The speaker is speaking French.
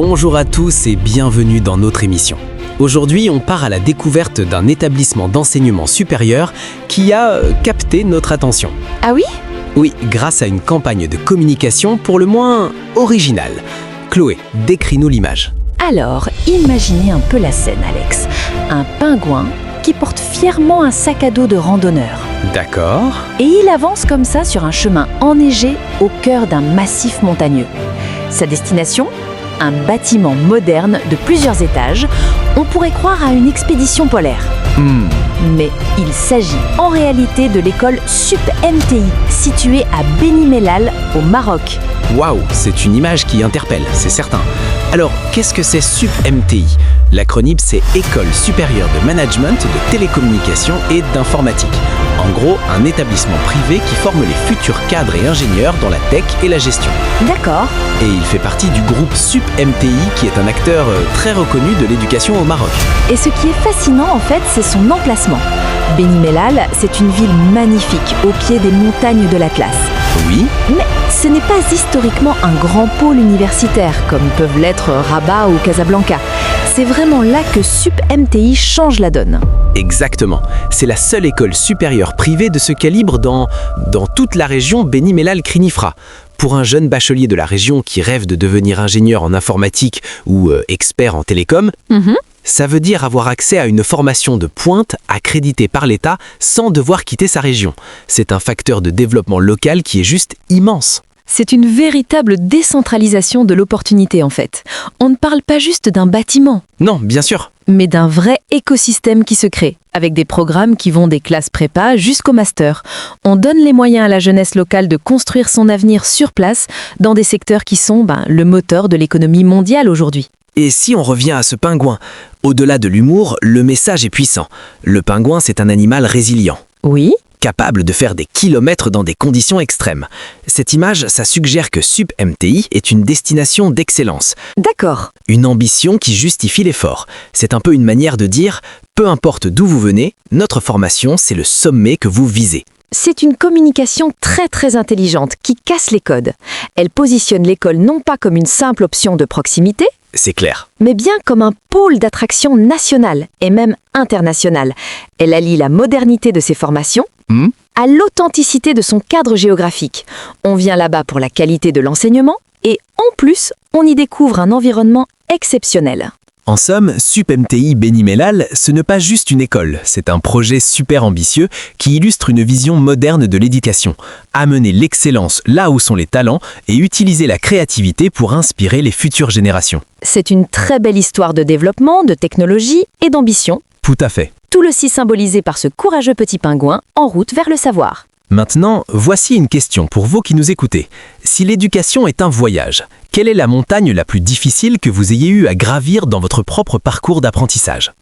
Bonjour à tous et bienvenue dans notre émission. Aujourd'hui, on part à la découverte d'un établissement d'enseignement supérieur qui a capté notre attention. Ah oui? Oui, grâce à une campagne de communication pour le moins originale. Chloé, décris-nous l'image. Alors, imaginez un peu la scène, Alex. Un pingouin qui porte fièrement un sac à dos de randonneur. D'accord. Et il avance comme ça sur un chemin enneigé au cœur d'un massif montagneux. Sa destination? Un bâtiment moderne de plusieurs étages. On pourrait croire à une expédition polaire. Mais il s'agit en réalité de l'école Sup MTI, située à Beni Mellal, au Maroc. Waouh, c'est une image qui interpelle, c'est certain. Alors, qu'est-ce que c'est Sup MTI? L'acronyme, c'est École supérieure de management, de télécommunications et d'informatique. En gros, un établissement privé qui forme les futurs cadres et ingénieurs dans la tech et la gestion. D'accord. Et il fait partie du groupe Sup MTI, qui est un acteur très reconnu de l'éducation au Maroc. Et ce qui est fascinant, en fait, c'est son emplacement. Beni Mellal, c'est une ville magnifique, au pied des montagnes de l'Atlas. Oui. Mais ce n'est pas historiquement un grand pôle universitaire, comme peuvent l'être Rabat ou Casablanca. C'est vraiment là que Sup MTI change la donne. Exactement. C'est la seule école supérieure privée de ce calibre dans toute la région Beni Mellal-Khénifra. Pour un jeune bachelier de la région qui rêve de devenir ingénieur en informatique ou expert en télécom, ça veut dire avoir accès à une formation de pointe accréditée par l'État sans devoir quitter sa région. C'est un facteur de développement local qui est juste immense. C'est une véritable décentralisation de l'opportunité en fait. On ne parle pas juste d'un bâtiment, Non, bien sûr. mais d'un vrai écosystème qui se crée, avec des programmes qui vont des classes prépa jusqu'au master. On donne les moyens à la jeunesse locale de construire son avenir sur place dans des secteurs qui sont le moteur de l'économie mondiale aujourd'hui. Et si on revient à ce pingouin, au-delà de l'humour, le message est puissant. Le pingouin, c'est un animal résilient, Oui, capable de faire des kilomètres dans des conditions extrêmes. Cette image, ça suggère que Sup MTI est une destination d'excellence, d'accord. une ambition qui justifie l'effort. C'est un peu une manière de dire, peu importe d'où vous venez, notre formation, c'est le sommet que vous visez. C'est une communication très intelligente qui casse les codes. Elle positionne l'école non pas comme une simple option de proximité, C'est clair. mais bien comme un pôle d'attraction nationale et même internationale. Elle allie la modernité de ses formations à l'authenticité de son cadre géographique. On vient là-bas pour la qualité de l'enseignement et en plus, on y découvre un environnement exceptionnel. En somme, Sup MTI Beni Mellal, ce n'est pas juste une école, c'est un projet super ambitieux qui illustre une vision moderne de l'éducation. Amener l'excellence là où sont les talents et utiliser la créativité pour inspirer les futures générations. C'est une très belle histoire de développement, de technologie et d'ambition, Tout à fait. tout le symbolisé par ce courageux petit pingouin en route vers le savoir. Maintenant, voici une question pour vous qui nous écoutez. Si l'éducation est un voyage, quelle est la montagne la plus difficile que vous ayez eu à gravir dans votre propre parcours d'apprentissage?